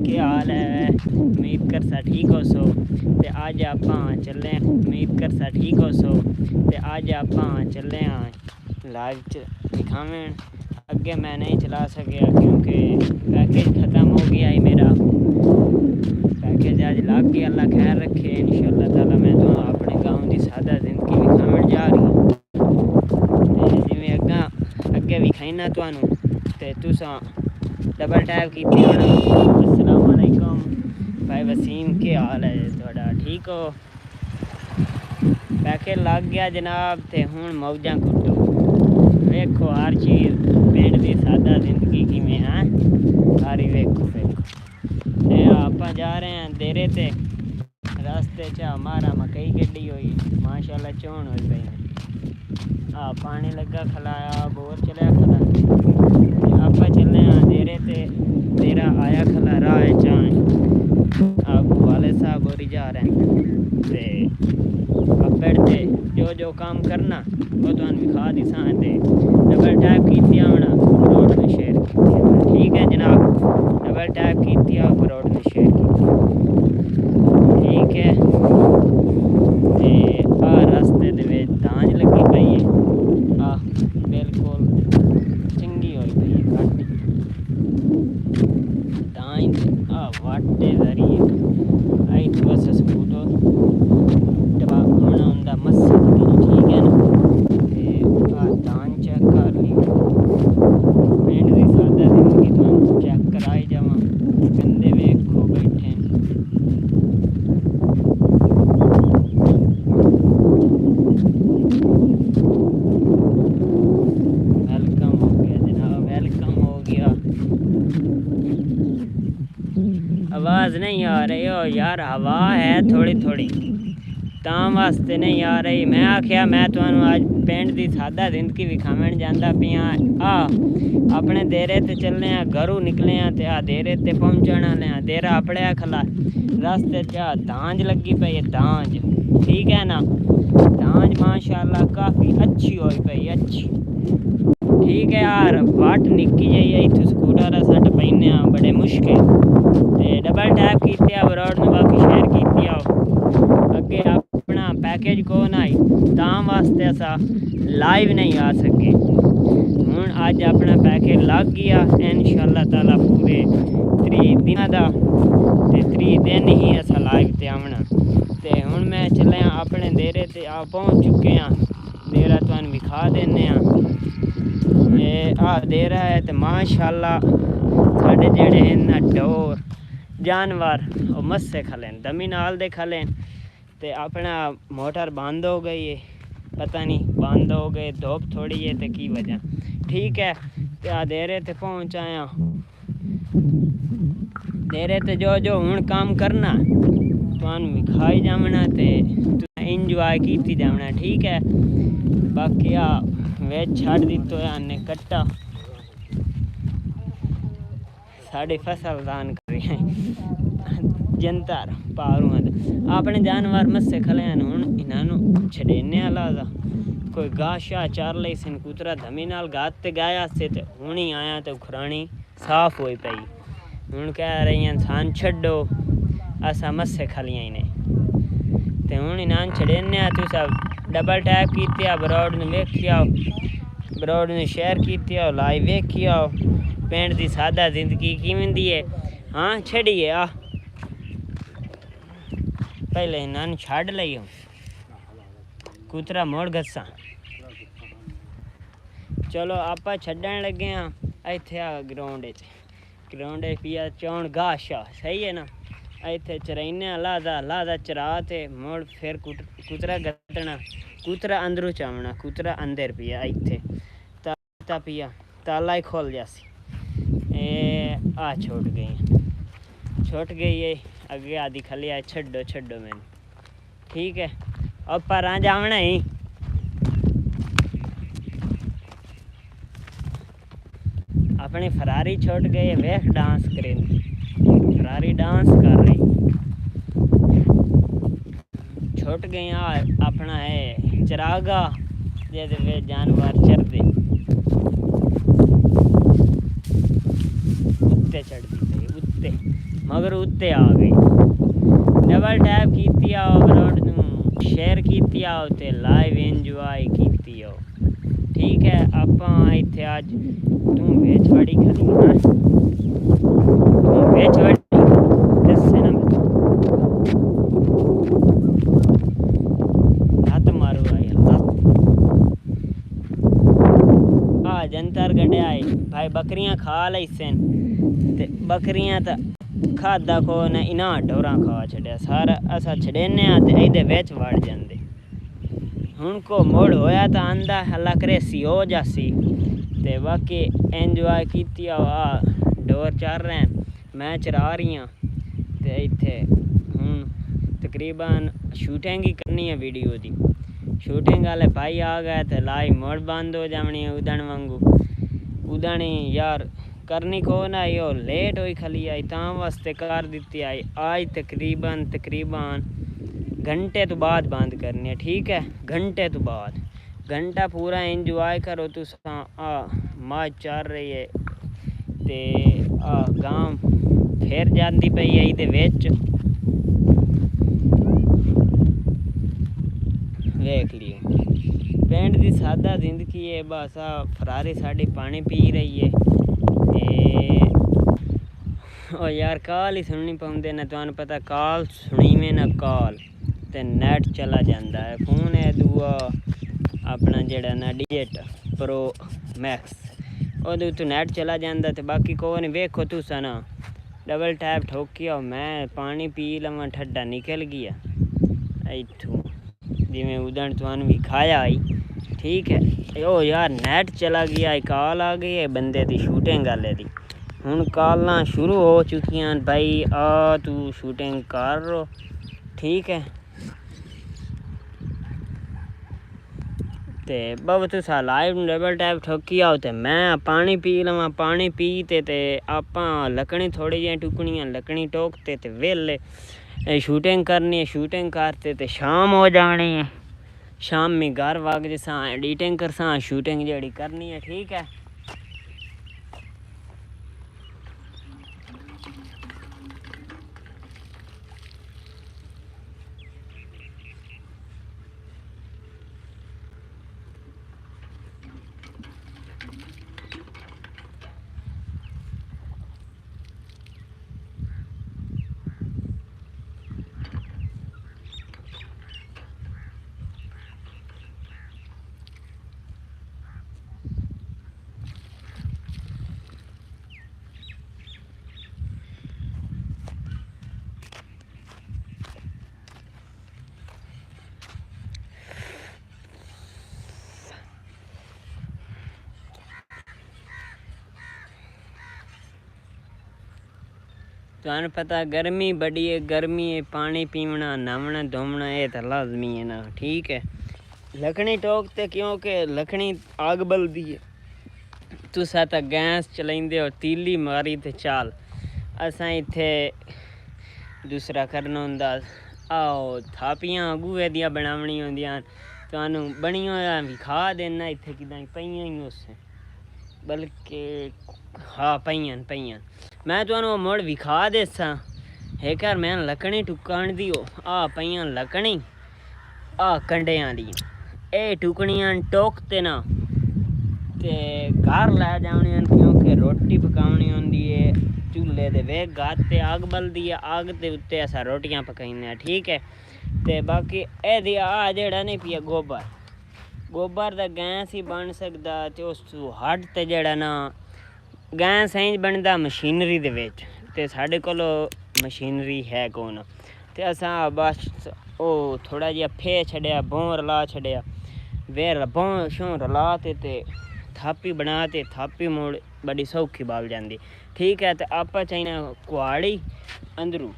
क्या हाल है? उम्मीद कर सा ठीक हो सो ते अज आप चले। उम्मीद कर सा ठीक हो सो ते अज आप चले लाइव दिखावें। अगे मैं नहीं चला सकिया क्योंकि पैकेज ख़त्म हो गया है मेरा। पैकेज अज लग गया, अल्लाह खैर रखे। इंशाअल्लाह ताला मैं तो अपने गाँव की सादा जिंदगी विखावन जा रही हूँ। जिमें अगे विखाईना तुहानू ते तुसां डबल टैप की। अस्सलाम वालेकुम भाई वसीम, के हाल है थोड़ा? ठीक हो? पैकेज लग गया जनाब ते हुण मौजां कुट्टो। वेखो हर चीज़ पिंड की सादा जिंदगी किवें है सारी वेखो ते आपां जा रहे हैं देरे ते। रास्ते च हमारा मकई गड्डी हुई माशाल्लाह चौन हुई पई। पानी लगा खलाया, बोर चलिया खला। आप चले देरे ते तेरा आया खला राह चाएँ। आप वाले साहब और जा रहे हैं ते पेड़ ते जो काम करना वो तो विखा दी सा ते डबल टैप की होना रोड में शेयर की। ठीक है जनाब, डबल टैप की रोड में शेयर की। ठीक है ते रास्ते दे दांज लगी पई है। बिल्कुल चंगी होई पई है घट दांज वाटे जरिए आई बस स्कूटर टबा होना उनका मस्सा। ठीक है ना ते दांज चेक कर लियो। पिंड की सादा जिंदगी तो चेक कराई जावा। बंदे वेखो बैठे आवाज़ नहीं आ रही हो यार? हवा है थोड़ी थोड़ी तां वास्ते नहीं आ रही। मैं आख्या मैं तुहानू अज पिंड की सादा जिंदगी विखावन जांदा पिया। अपने देरे ते चलने घरों निकले ते देरे ते पहुँचण वाले देरा अपड़िया खला। रास्ते च दांज लगी पई है दांज। ठीक है ना, दांज माशाल्लाह काफ़ी अच्छी हुई पई अच्छी। ठीक है यार, वाट निक्की जी इतों स्कूटर सट पैने बड़े मुश्किल ते डबल टैप की रोड ने बाकी शेयर की अगे अपना पैकेज को आई तां वास्ते असा लाइव नहीं आ सके। हूँ अज अपना पैकेज लग गया इंशाअल्लाह ताला पूरे 3 दिन का ते 3 दिन ही असा लाइव ते आवना। ते हुण मैं चले अपने देरे ते पहुँच चुके हैं। देरा तुहानू विखा देने देरा है तो माशाल्लाह साढ़े जेड़े हैं डोर जानवर और मस्से खलेन दमी नाल दे खलेन ते अपना मोटर बंद हो गई है। पता नहीं बंद हो गए, धूप थोड़ी है तो की वजह। ठीक है तो देरे ते पहुँच आया। देरे ते जो हुण काम करना तुहानू विखाई जावना ते इंजॉय की जावना। ठीक है बाकी वे छड़ दितो है कट्टा साड़ी फसल दान कर रही है जनतार पारू अपने जानवर मस्से खले हैं। हुण इन्हों छड़ेने वाला कोई गाह शाह चार लई सन कुतरा धमी नाल गात ते गाया से ते हुण ही आया तो खुरानी साफ होई पई। हुण कह रही हैं सान छड्डो असा मस्से खलियां इन्हें ते हुण इन्हां छड़ेने तुस डबल टैप की ब्रॉड ने वेखिया ब्रॉड ने शेयर की लाइव वेखिया पिंड की सादा जिंदगी किवें दी है। हाँ छड़िए पहले इन्हां छड़ लई कुतरा मोड़ गसा। चलो आप छड्डन लगे हाँ इत्थे ग्राउंड पिया चौन गाह शाह सही है ना। इत्थे चराइने लादा चरा ते मोड़ फिर कुतरा गतना कुतरा अंदरों चावना कुतरा अंदर पिया इत्थे ता पिया ताला ही खोल जासी। छूट गई है अगे आदि खली आए छड्डो मैंने। ठीक है और पर जावना ही अपनी फरारी छोड़ गए वेख डांस करें फरारी डांस कर रही छोट गए अपना है चरागा जैसे वे जानवर चढ़ते उत्ते चढ़ती थी उत्ते मगर उत्ते आ गई डबल टैप की आओ ग्राउंड शेयर की आओ ते लाइव इंजॉय की आओ ठीक है आप इतने आज तू बेच बड़ी खड़ी है तू बेच बड़ी दसे ना हाथ मारो भाई आ जनतर गड्ढे आए भाई बकरियां खा ली सन ते बकरियां तो खादा को ने इना डोरा खा छड़िया सारा असा छड़ेने ते इहदे विच वड़ जांदे हुण को मोड़ होया तो आंदा हल्ला करे सी हो जासी ते बाकी एंजॉय की आ डोर चल रहे हैं मैं चरा रही हाँ ते इत्थे हुण तकरीबन शूटिंग ही करनी है वीडियो दी शूटिंग वाले भाई आ गए तो लाई मोड़ बंद हो जानी है उदण वांगू उदण यार करनी को ना यो लेट हुई खली आई तां वास्ते कर दी आई आज तकरीबन घंटे तो बाद बंद करनी है ठीक है घंटे तो बाद घंटा पूरा इंजॉय करो तुसा मौज चल रही है ते गांव फिर जाती पई है इहदे विच वेख लियो पिंड दी सादा जिंदगी है बस फरारी साड़ी पानी पी रही है ओ यार कॉल ही सुननी पाउंदे ना तुहानू पता कॉल सुनी में ना कॉल ते नेट चला जाता है फोन है दूआ अपना जेड़ा ना डिजिट प्रो मैक्स वो तो नेट चला जाता तो बाकी को नहीं वेखो तुसा ना डबल टैप ठोकिया मैं पानी पी लवा ठंडा निकल गया इथों जिमें उदण तुहानू भी खाया आई ठीक है ओ यार नेट चला गया कॉल आ गई है बंदे दी शूटिंग वाले दी हुण कॉलां शुरू हो चुकियां भाई तू शूटिंग कर रो ठीक है ते बब तुसा लाइव डबल टैप ठोकी आओ ते मैं पानी पी लवां पानी पी ते आपां लकड़ी थोड़ी जी टुकड़ियां लकड़ी टोकते ते वेले शूटिंग करनी है शूटिंग करते ते शाम हो जानी है शाम में घर वाग जैसा एडिटिंग करसा शूटिंग जड़ी करनी है ठीक है तुहानू पता गर्मी बड़ी है गर्मी है पानी पीवना नहावना धोवना ये तो लाजमी है ना ठीक है लकड़ी टोकते क्योंकि लकड़ी आग बलदी है तुसा तो गैस चलाइंदे हो तीली मारी ते चाल असां इत्थे दूसरा करना होंदा आओ थापियां गुए दियां बनावनी होंदियां तुहानू बनियां भी खा देना इत्थे किदां पईयां ही उस बल्कि हाँ पईयां मैं तुहानू मुड़ विखा देसा एक यार मैं लकड़ी टुकण दी पईयां लकड़ी कंडियां दी ए टुकड़ियां टोकते ना ते घर लै जावनियां क्योंकि रोटी पकावनी होंदी है चूल्हे दे वे गत ते आग बलदी है आग दे उत्ते असां रोटियां पकाइने ठीक है ते बाकी एह्दी जेड़ा नहीं पिया गोबर दा गैस ही बन सकदा ते उस हट ते जेड़ा ना गैस इंज बनदा मशीनरी दे विच ते साढ़े कोल मशीनरी है कौन ते असां बस थोड़ा जिहा फे छड़िया बों रला छड़िया वे बों शों रला ते थापी बना ते थापी मोड़ बड़ी सौखी बाल जाती ठीक है। तो आप चाहिए कुहाड़ी अंदरू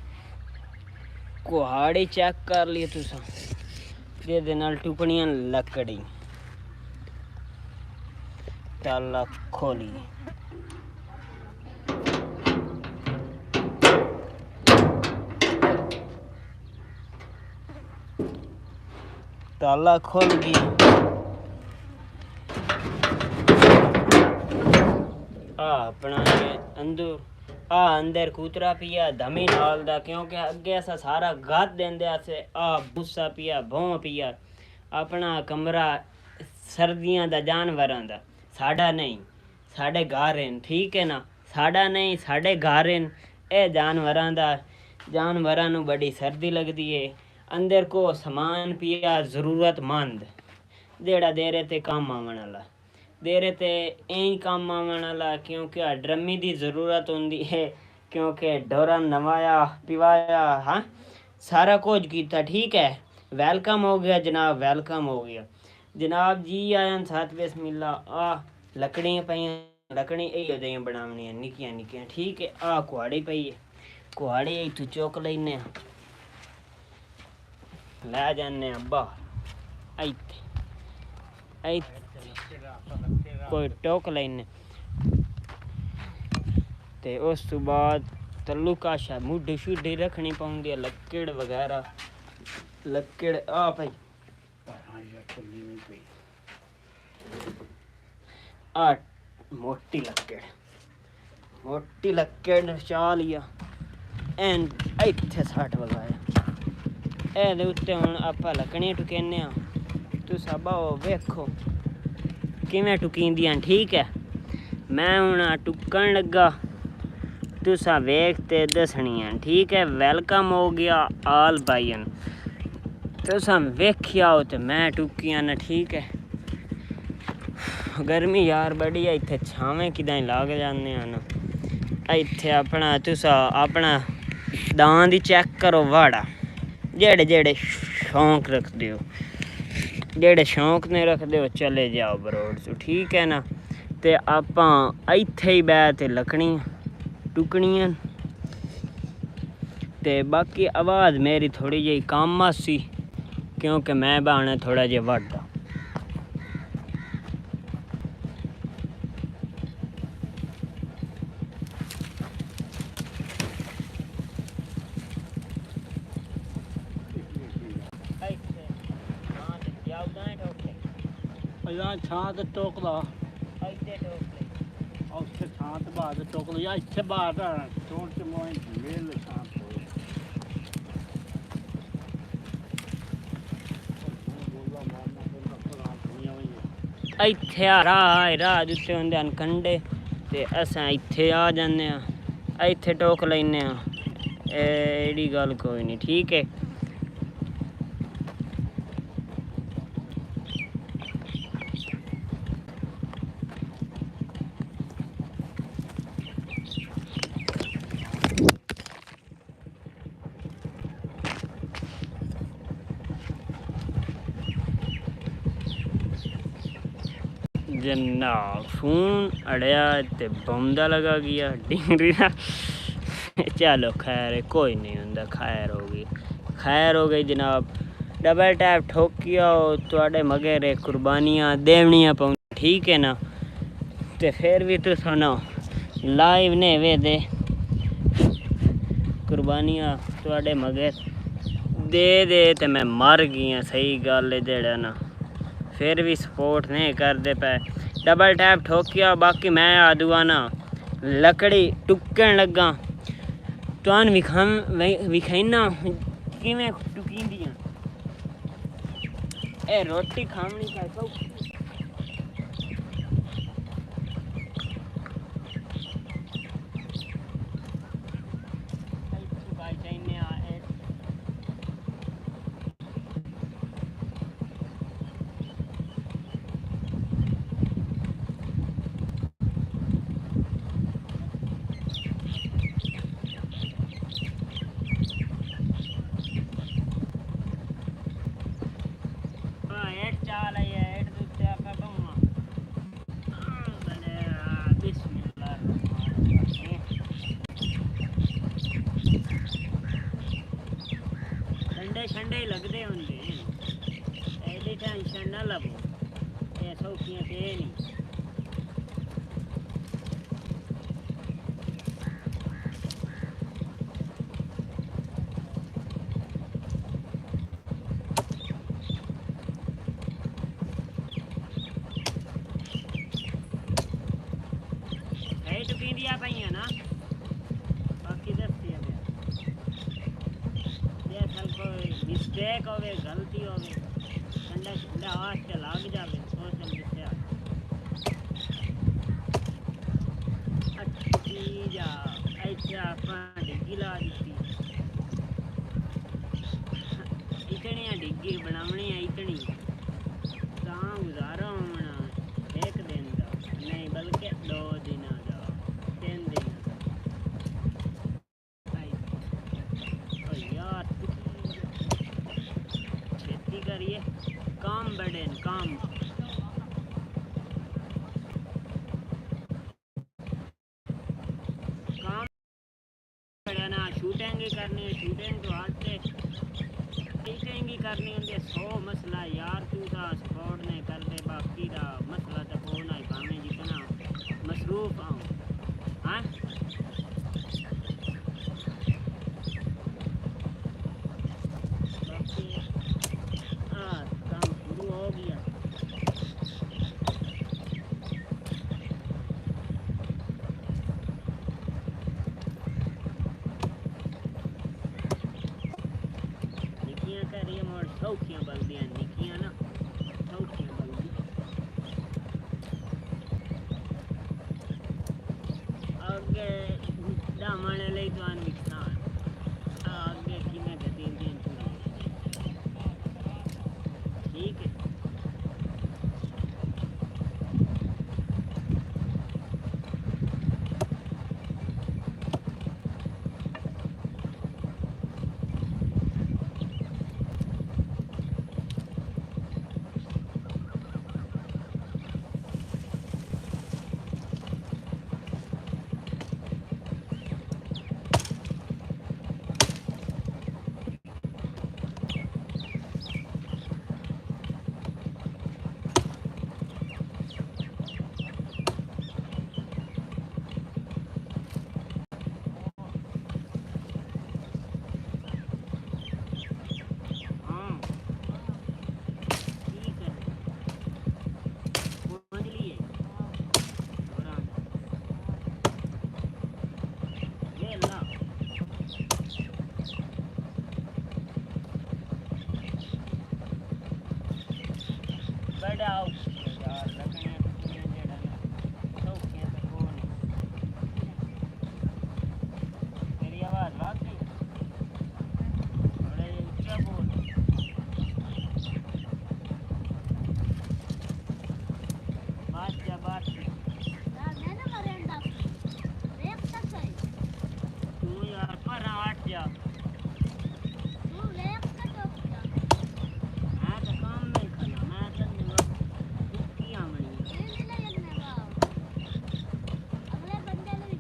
कुहाड़ी चेक कर लिए तुसा दे नाल टुकड़ियां लकड़ी ताला खोली ताला खोल गया अपना अंदर कूतरा पिया धमी नाल दा क्योंकि अगे असा सारा गद देंदे आसे भूसा पिया भौं पिया अपना कमरा सर्दियां दा जानवरां दा साडा नहीं साडे घर हैं ठीक है ना साडा नहीं साडे घर हैं ए जानवरां दा जानवरां नू बड़ी सर्दी लगदी है अंदर को समान पिया जरूरतमंद जेड़ा देरे ते काम आवन वाला देरे ते ऐं काम आवन वाला क्योंकि ड्रमी दी ज़रूरत होंदी है क्योंकि डोरा नवाया पिवाया हाँ सारा कुछ किया ठीक है वेलकम हो गया जनाब वेलकम हो गया जनाब जी आयन साथ बिस्मिल्लाह लकड़ियाँ पईयां लकड़ी इहो बनावनियां निक्कियां निक्कियां ठीक है कुहाड़ी पई है कुहाड़ी इत्थों चुक लैने लै जाने बाहर इत्थे कोई टोक लैने ते उस तो बाद तल्लू काशा मुड्ढी शुड्ढी रखनी पौंदी लक्कड़ वगैरह लक्कड़ भाई मोटी लक्कड़ चा लिया एन इत्थे सट वगाया ਇਹਦੇ ਉੱਤੇ ਹੁਣ ਆਪਾਂ ਲੱਕੜੀਆਂ ਟੁਕੇਨੇ ਆ ਤੁਸੀਂ ਬਾਓ ਵੇਖੋ ਕਿਵੇਂ ਟੁਕੀਂਦੀਆਂ ਠੀਕ ਹੈ ਮੈਂ ਹੁਣ ਟੁਕਣ ਲੱਗਾ ਤੁਸੀਂ ਵੇਖ ਤੇ ਦੱਸਣੀਆਂ ਠੀਕ ਹੈ ਵੈਲਕਮ ਹੋ ਗਿਆ ਆਲ ਭਾਈਆਂ ਤੁਸੀਂ ਵੇਖਿਆ ਹੋ ਤੇ ਮੈਂ ਟੁਕੀਆਂ ਨਾ ਠੀਕ ਹੈ गर्मी यार बड़ी है इत्थे छावें किदां लाग जाने हैं ना इत्थे अपना तुसा अपना दान दी चेक करो वाड़ा जेड़े जेड़े शौक रखते हो जेड़े शौक ने रखते हो चले जाओ बरोड सो ठीक है ना ते आपां इत्थे ही बैठ ते लकड़ियां टुकनियां ते बाकी आवाज़ मेरी थोड़ी जी कम सी क्योंकि मैं बाना थोड़ा जिहा वड्डा छां ते टोक ला उत्थे छां ते बाहर टोक ला इत्थे बाहर छोड़ के मोए मेल छां इत्थे राह उत्ते होंदे न कंडे ते असां इत्थे आ जाने इत्थे टोक लैने एड़ी गल कोई नहीं ठीक है जनाब फोन अड़िया ते बौंदा लगा गया डिंगरी ना चलो खैर कोई नहीं होंदा खैर हो गई जनाब डबल टैप ठोकिया थोड़े मगेरे कुर्बानियाँ देवनियाँ पाउं ठीक है ना ते फिर भी तो सुनो लाइव ने वे दे कुर्बानियाँ थोड़े मगर दे ते मैं मर गई सही गल है जेड़ा ना फिर भी सपोर्ट नहीं करते पे डबल टैप ठोकिया बाकी मैं आदुआ ना लकड़ी टुकन लगा तुहान विखाइना किवें टुकींदियां ए रोटी खानी चाहिए ठंडे लगते होंगे टेंशन ना लवो ये सौखियां ते नहीं टुकींदियां पईयां ना बाकी दस्ती है ये सल कोई मिस्टेक होवे गलती होवे ठंडा ठंडा आवाज लग जावे सोच दिसे अच्छी जा ऐसे आपा डिग्गी ला दी इतनी डिग्गी बनावनी है इतनी तां गुजारा होना एक दिन का नहीं बल्कि 2 दिन का 3 दिन का यार खेती करिए काम बढ़े काम काम बढ़े ना शूटिंग करनी है शूटिंग तो आते टीचिंग करनी होंगी 100 मसला यार तू का सपोर्ट नहीं कर दे बाकी का मसला तो होना ही पावे जितना मसरूफ आऊँ हाँ बाकी हाँ काम शुरू हो गया निकियां करिए मोर सौखियां बल्दियां निकियां ना सौखियां बल्दी आगे दामने ले तो आन विकसान आगे की मैं गति दिन ठीक है बढ़ाओ यार लगने जेड़ा ना सौखियां तो को नहीं मेरी आवाज लग गई थोड़े ऊंचा बोल बात क्या बात मैं ना मरेंदा रेप तक है तू यार पर हट जा तू रेप तक हो गया मैं तो काम नहीं करना मैं तो दुखियां मनी ये ले लेने वाला अगले बंदे ने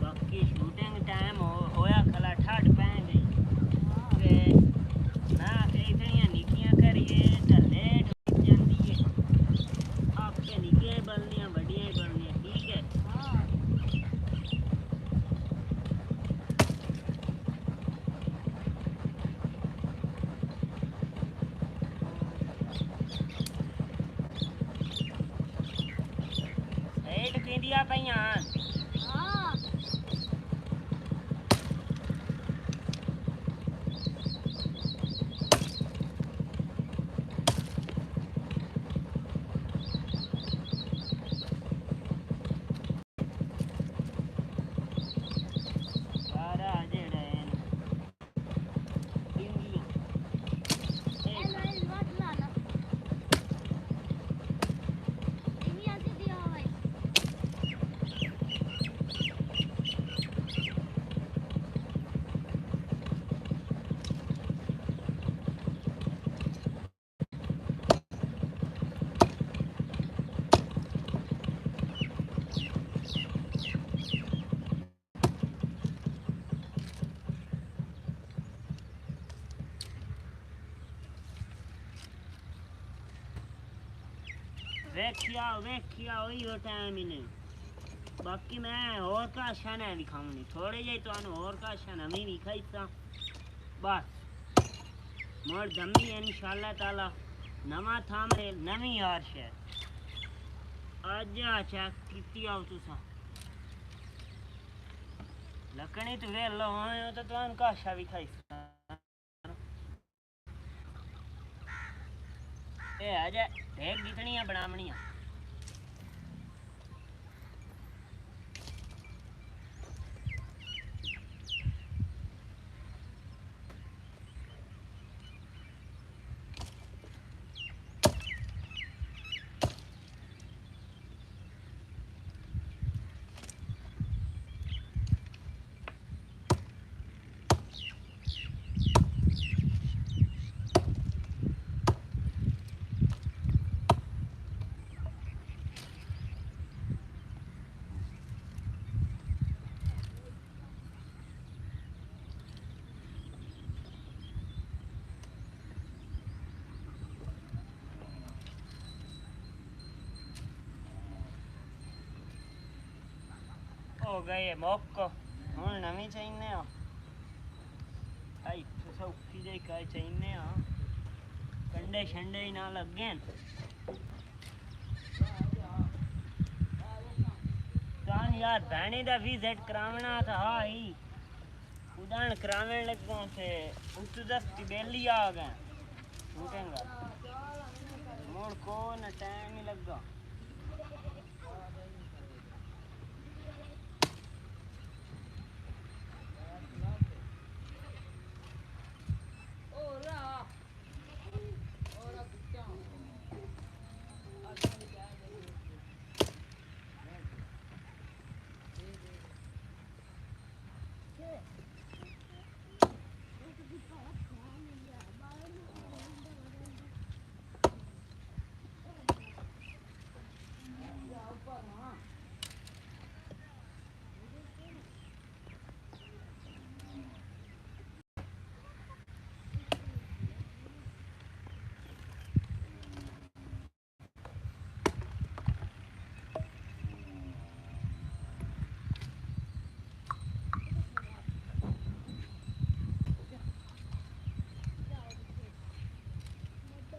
बाकी शूटिंग टाइम होया खला ठंड पै गई ते मैं इतनियां निकियां करिए ते लेट हो जाती है आपके निकियां बननियां बड़ियां बननियां ठीक है हां एट पींदियां पईयां हां सारा जेड़ा है पींदियां ए मैं बात लाना ये आती दिया भाई वेखिया वही हो टाइम ही नहीं बाकी मैं और का शान है दिखाऊंगी थोड़े जे तो और का शान हमें भी खाईसा बस मोर दमी है इंशाल्लाह ताला नवा थाम रे नवी यार शायद आज चेक कीती आओ तुसा लकड़ी तो वे लो हो तो तुम का शा भी खाईसा ए आजा ढेक कितनी बनावनियां हो गए मौको हूँ नवी चाहिए आई तो सौखी जी काय चाहिए कंडे शंडे ही ना लगे यार भैनी का विजिट करावना था ही उदान करावे लगा थे उस दस्ती बेली आ गए छूटेंगा मोड़ को न टाइम ही लगा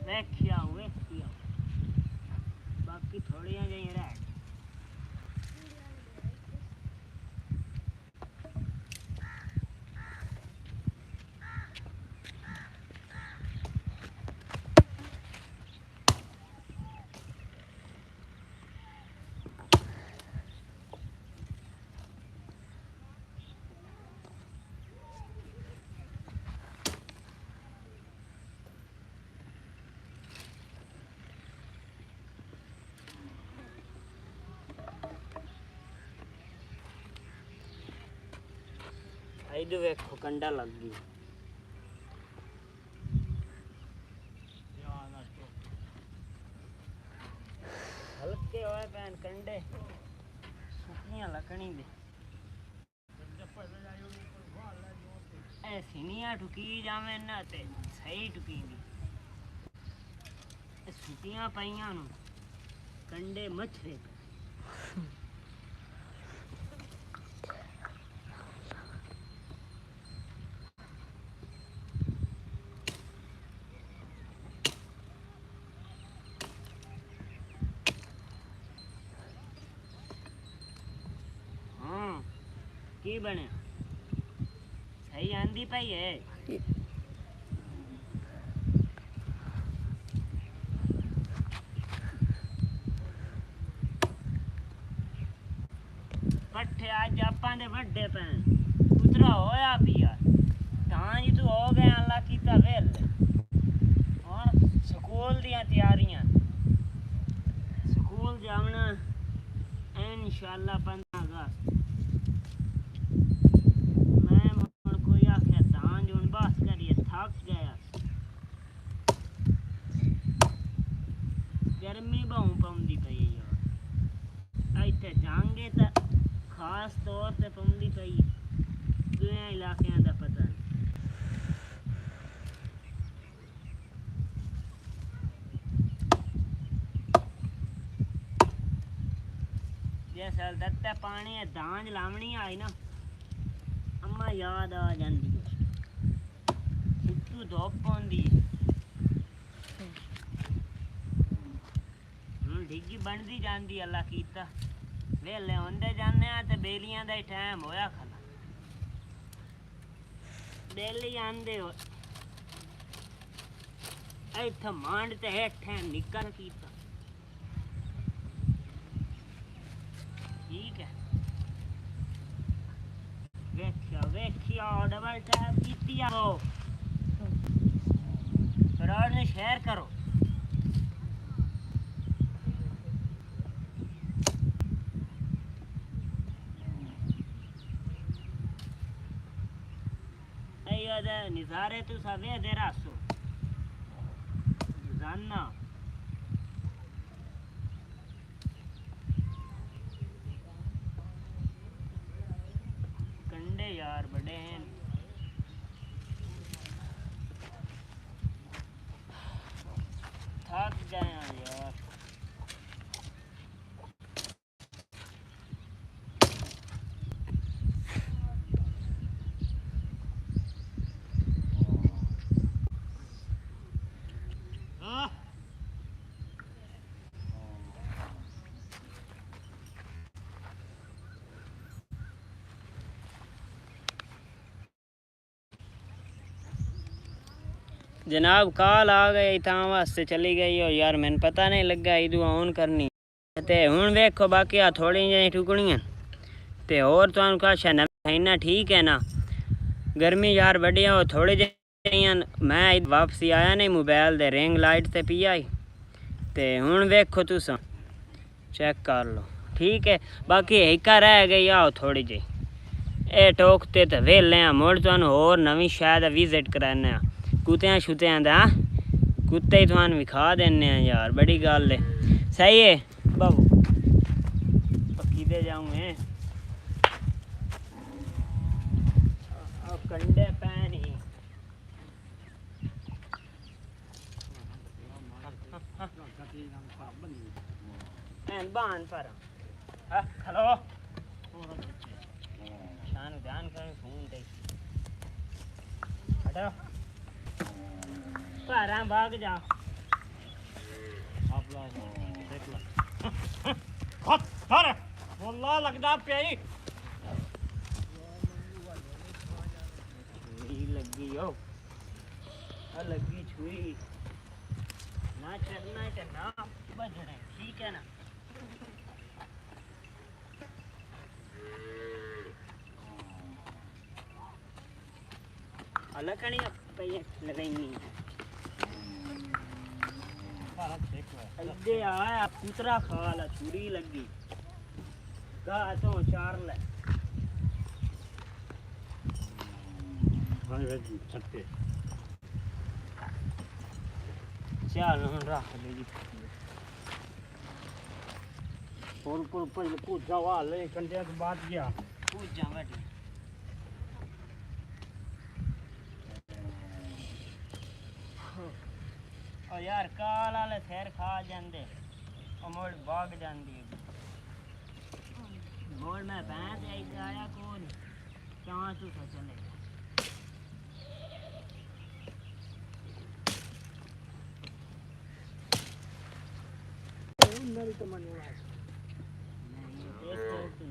वेखिया बाकी थोड़ी जी रह ಇದು ಬೇಕು ಕಂಡಲ್ಲ ಅಗ್ಗಿ हल्के होए पैन कंडे सुखियां लकड़ी दे ऐसी नहीं ठुकी जावे ना ते सही ठुकी दी सुखियां पाइयां नु कंडे मछरे की बने सही आंदी पाई है पट्ठे आज आपां दे वड्डे पैन उतरा होया पिया तां जी तू हो गया अल्लाह कीता वेल और स्कूल दियां तैयारियां स्कूल जावना इंशाअल्लाह 15 अगस्त गर्मी बहु पौंदी पई यार इत्थे जांगे तो खास तौर पे पौंदी पई दुए इलाकियां दा पता नहीं साल तत्ते पानी है दांज लावनी आई ना अम्मा याद आ जाती है तू धोप आंदी डिग्गी बनती जाती अल्लाह कीता वेले आंदे जाने ते बेलियां दा टाइम होया खला बेली आंदे हो इत्थे मांड ते हेठ निकल कीता ठीक है वेखिया डबल टैप कीती आओ रोड ने शेयर करो निजारे तू सवे दे रासो जानना कंडे यार बड़े हैं थक गए यार जनाब कॉल आ गई तां वास्ते चली गई हो यार मैंने पता नहीं लगा इदू ऑन करनी ते हुण वेखो बाकी आ थोड़ी जी टुकड़ियां ते और तुहानू कश है ना ठीक है ना गर्मी यार बढ़िया हो थोड़ी जी मैं वापसी आया नहीं मोबाइल दे रिंग लाइट ते पी आई ते हुण वेखो तुसां चेक कर लो ठीक है बाकी हिक्का रह गई आओ थोड़ी जी ए टोकते ते वेले मुड़ तुहानू होर नवीं शायद विजिट कराने कुत्तियां शुत्तियां दा कुत्ते ही तुहानू विखा देने यार बड़ी गल है सही है बाबू पक्की दे जाऊँ कंडे पैनी बान पर हेलो शान ध्यान कर फोन दे हटो पारा भाग जा आप ला देख लो हट हर वल्लाह लगदा प्याई लगी हो लगी छुई ना चढ़ना है ना बजना ठीक है ना अलग कणी पे लगाई इधे आया कुतरा खाला छुरी लगी गा तो चार ले छत्ते चल हम रख ले और पहले पूछ जावा ले कंडे के बाद गया पूछ जा बैठ ओ यार काल वाले सिर खा जाते मोड़ भाग जाती मोड़ मैं भैंस ऐसे आया कौन क्या तू चले मेरी तो मन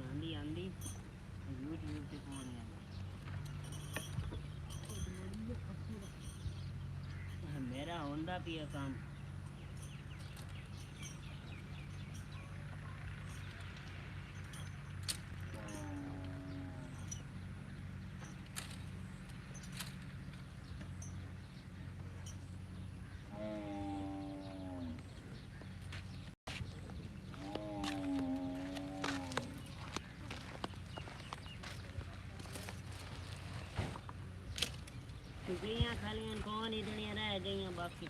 आंदी आंदी यूट्यूब पे कौन है मेरा होंदा पिया काम टुकड़ियाँ खालियां कौन ही दुनिया रह गई बाकी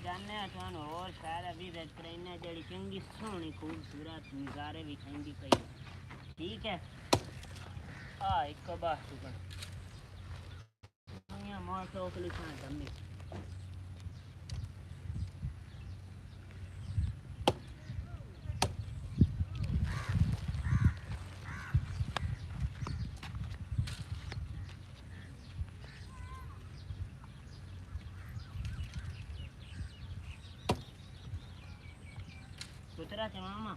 जाने थानू और शायद विजिट करने जड़ी चंगी सोहनी खूबसूरत नज़ारे भी खाई पई ठीक है एक बार टुकड़ दुनिया मोर टोकली खां दमी पुत्रा चवामा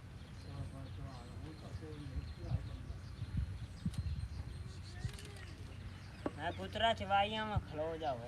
मैं पुत्रा चवाइया में खलो जाओ